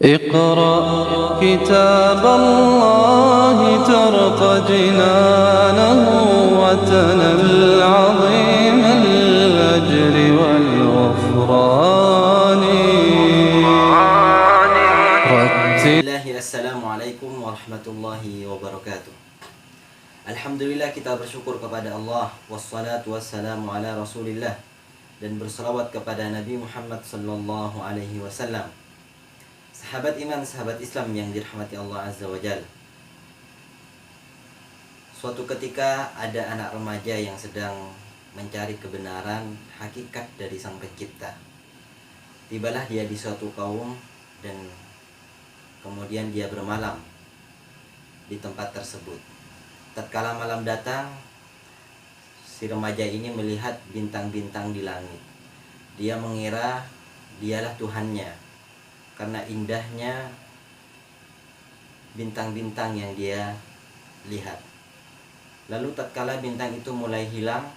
اقرأ كتاب الله ترق جنانه وتنل عظيم الأجر والغفران رتل. Assalamualaikum warahmatullahi wabarakatuh. Alhamdulillah, kita bersyukur kepada Allah, wassalatu wassalamu ala Rasulillah, dan berselawat kepada Nabi Muhammad sallallahu alaihi wasallam. Sahabat iman, sahabat Islam yang dirahmati Allah Azza wa Jalla. Suatu ketika ada anak remaja yang sedang mencari kebenaran hakikat dari Sang Pencipta. Tibalah dia di suatu kaum dan kemudian dia bermalam di tempat tersebut. Tatkala malam datang, si remaja ini melihat bintang-bintang di langit. Dia mengira dialah Tuhannya karena indahnya bintang-bintang yang dia lihat. Lalu tatkala bintang itu mulai hilang,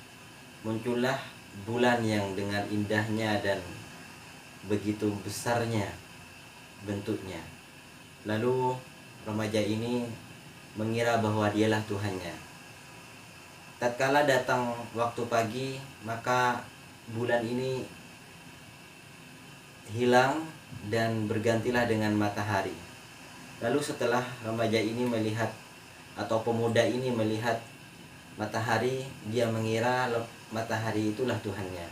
muncullah bulan yang dengan indahnya dan begitu besarnya bentuknya. Lalu remaja ini mengira bahwa dialah Tuhannya. Tatkala datang waktu pagi, maka bulan ini hilang dan bergantilah dengan matahari. Lalu setelah remaja ini melihat atau pemuda ini melihat matahari, dia mengira matahari itulah Tuhannya.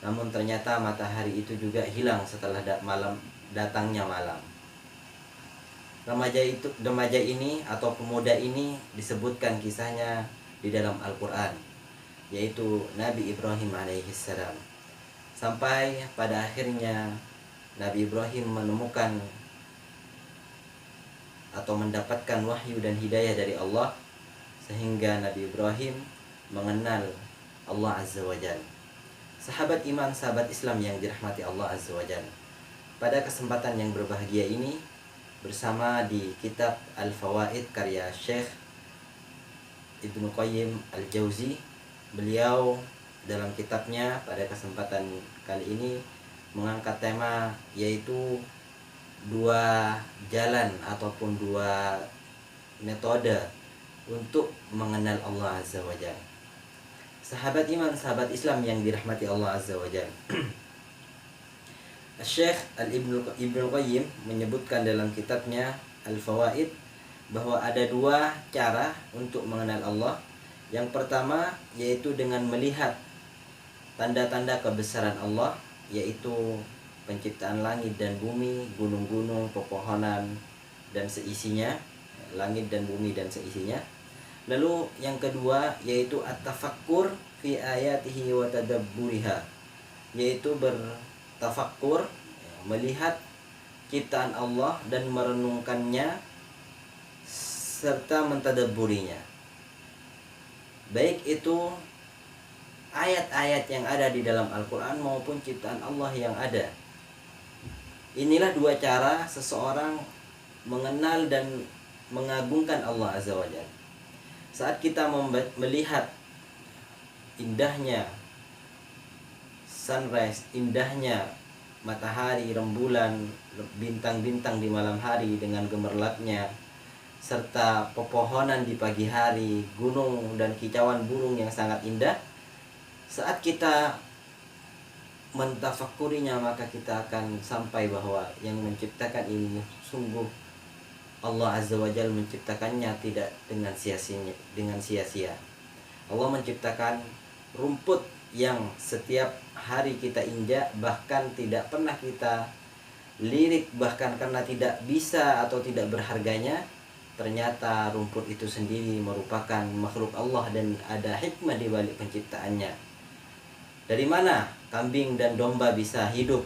Namun ternyata matahari itu juga hilang setelah datangnya malam. Remaja ini atau pemuda ini disebutkan kisahnya di dalam Al-Quran, yaitu Nabi Ibrahim alaihissalam. Sampai pada akhirnya Nabi Ibrahim menemukan atau mendapatkan wahyu dan hidayah dari Allah, sehingga Nabi Ibrahim mengenal Allah Azza wa Jalla. Sahabat iman, sahabat Islam yang dirahmati Allah Azza wa Jalla, pada kesempatan yang berbahagia ini, bersama di kitab Al-Fawaid karya Syekh Ibnu Qayyim Al-Jauzi, beliau dalam kitabnya pada kesempatan kali ini mengangkat tema, yaitu dua jalan ataupun dua metode untuk mengenal Allah Azza wa Jalla. Sahabat iman, sahabat Islam yang dirahmati Allah Azza wa Jalla, Syekh Ibnu Qayyim menyebutkan dalam kitabnya Al-Fawaid bahwa ada dua cara untuk mengenal Allah. Yang pertama yaitu dengan melihat tanda-tanda kebesaran Allah, yaitu penciptaan langit dan bumi, gunung-gunung, pepohonan dan seisinya, langit dan bumi dan seisinya. Lalu yang kedua yaitu at-tafakkur fi ayatihi wa tadabburiha, yaitu bertafakkur, melihat ciptaan Allah dan merenungkannya serta mentadabburinya, baik itu ayat-ayat yang ada di dalam Al-Quran maupun ciptaan Allah yang ada. Inilah dua cara seseorang mengenal dan mengagungkan Allah Azza wa Jalla. Saat kita melihat indahnya sunrise, indahnya matahari, rembulan, bintang-bintang di malam hari dengan gemerlapnya, serta pepohonan di pagi hari, gunung dan kicauan burung yang sangat indah, saat kita mentafakurinya, maka kita akan sampai bahwa yang menciptakan ini sungguh Allah Azza wa Jalla menciptakannya tidak dengan sia-sia. Allah menciptakan rumput yang setiap hari kita injak, bahkan tidak pernah kita lirik, bahkan karena tidak bisa atau tidak berharganya. Ternyata rumput itu sendiri merupakan makhluk Allah dan ada hikmah di balik penciptaannya. Dari mana kambing dan domba bisa hidup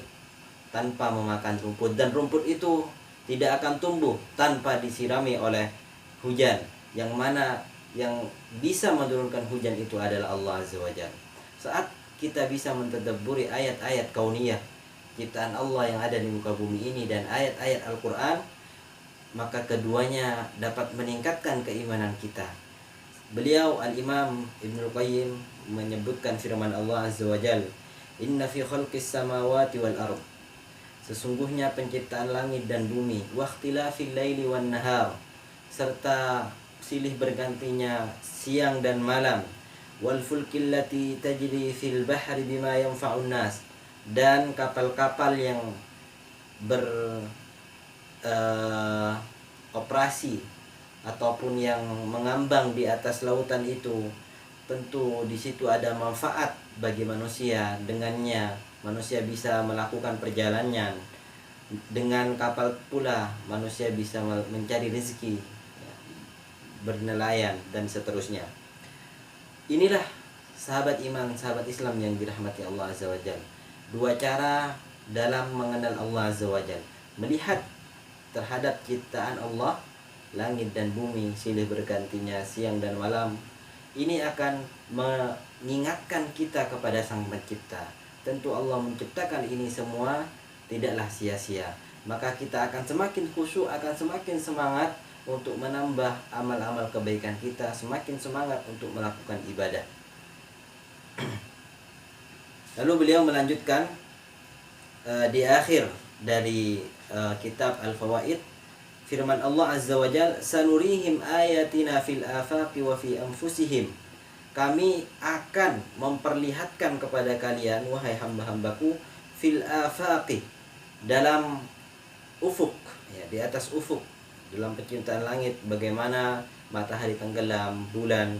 tanpa memakan rumput, dan rumput itu tidak akan tumbuh tanpa disirami oleh hujan, yang mana yang bisa menurunkan hujan itu adalah Allah Azza wa Jalla. Saat kita bisa mentadabburi ayat-ayat kauniyah, ciptaan Allah yang ada di muka bumi ini, dan ayat-ayat Al-Quran, maka keduanya dapat meningkatkan keimanan kita. Beliau Al-Imam Ibnu Qayyim menyebutkan firman Allah Azza wa Jalla, "Inna fi khalqis samawati wal ardh." Sesungguhnya penciptaan langit dan bumi, waqtilafil laili wan nahar, serta silih bergantinya siang dan malam, wal fulkil lati tajri fil bahri bima yanfa'un nas, dan kapal-kapal yang beroperasi ataupun yang mengambang di atas lautan itu, tentu di situ ada manfaat bagi manusia. Dengannya manusia bisa melakukan perjalanan, dengan kapal pula manusia bisa mencari rezeki, bernelayan dan seterusnya. Inilah sahabat iman, sahabat Islam yang dirahmati Allah Azza wa Jalla. Dua cara dalam mengenal Allah Azza wa Jalla. Melihat terhadap ciptaan Allah, langit dan bumi silih bergantinya siang dan malam. Ini akan mengingatkan kita kepada Sang Pencipta. Tentu Allah menciptakan ini semua tidaklah sia-sia. Maka kita akan semakin khusyuk, akan semakin semangat untuk menambah amal-amal kebaikan kita, semakin semangat untuk melakukan ibadah. Lalu beliau melanjutkan di akhir dari kitab Al-Fawaid, firman Allah Azza wa Jalla, sanurihim ayatina fil afaqi wa fi anfusihim. Kami akan memperlihatkan kepada kalian, wahai hamba-hambaku, fil afaqi, dalam ufuk, ya, di atas ufuk, dalam penciptaan langit, bagaimana matahari tenggelam, bulan,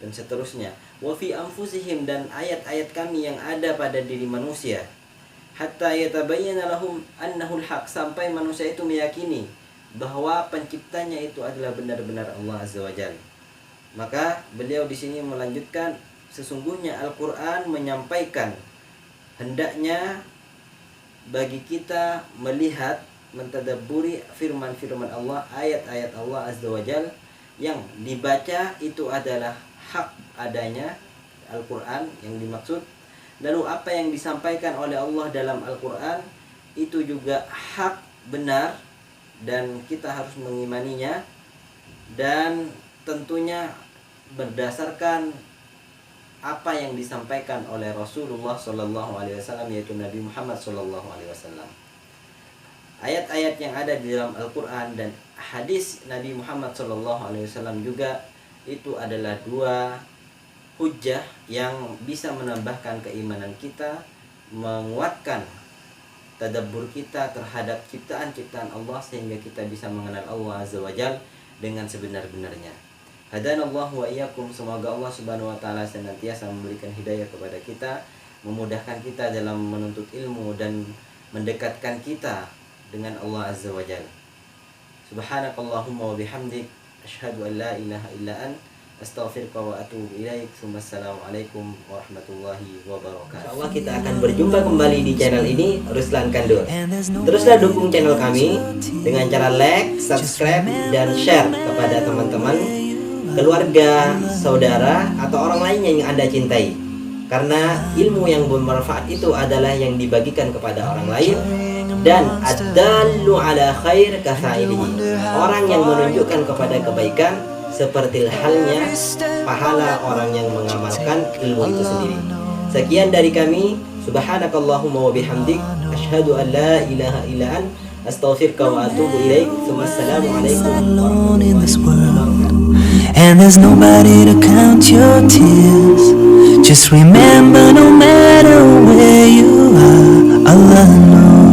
dan seterusnya. Wa fi anfusihim, dan ayat-ayat kami yang ada pada diri manusia. Hatta yatabayyana lahum annahul haq, sampai manusia itu meyakini bahwa penciptanya itu adalah benar-benar Allah Azza wa Jalla. Maka beliau di sini melanjutkan, sesungguhnya Al-Qur'an menyampaikan hendaknya bagi kita melihat, mentadabburi firman-firman Allah, ayat-ayat Allah Azza wa Jalla, yang dibaca itu adalah hak adanya Al-Qur'an yang dimaksud. Lalu apa yang disampaikan oleh Allah dalam Al-Qur'an itu juga hak, benar, dan kita harus mengimaninya, dan tentunya berdasarkan apa yang disampaikan oleh Rasulullah SAW, yaitu Nabi Muhammad SAW. Ayat-ayat yang ada di dalam Al-Quran dan hadis Nabi Muhammad SAW juga itu adalah dua hujjah yang bisa menambahkan keimanan kita, menguatkan tadabbur kita terhadap ciptaan-ciptaan Allah, sehingga kita bisa mengenal Allah Azza wa Jalla dengan sebenar-benarnya. Hadanallahu wa iyyakum, semoga Allah Subhanahu wa taala senantiasa memberikan hidayah kepada kita, memudahkan kita dalam menuntut ilmu dan mendekatkan kita dengan Allah Azza wa Jalla. Subhanakallahumma wa bihamdik, asyhadu an la ilaha illa anta, astaghfiruka wa atubu ilaik. Wassalamualaikum warahmatullahi wabarakatuh. Insyaallah kita akan berjumpa kembali di channel ini, Ruslan Kandur. Teruslah dukung channel kami dengan cara like, subscribe, dan share kepada teman-teman, keluarga, saudara, atau orang lainnya yang Anda cintai. Karena ilmu yang bermanfaat itu adalah yang dibagikan kepada orang lain, dan ad-dallu ala khair kafa'ilihi, orang yang menunjukkan kepada kebaikan seperti halnya pahala orang yang mengamalkan ilmu itu sendiri. Sekian dari kami. Subhanakallahumma wa bihamdik, asyhadu an la ilaha illa anta, astaghfiruka wa atubu ilaik. Wassalamualaikum warahmatullahi wabarakatuh. And there's nobody to count your tears. Just remember, no matter where you are, Allah knows.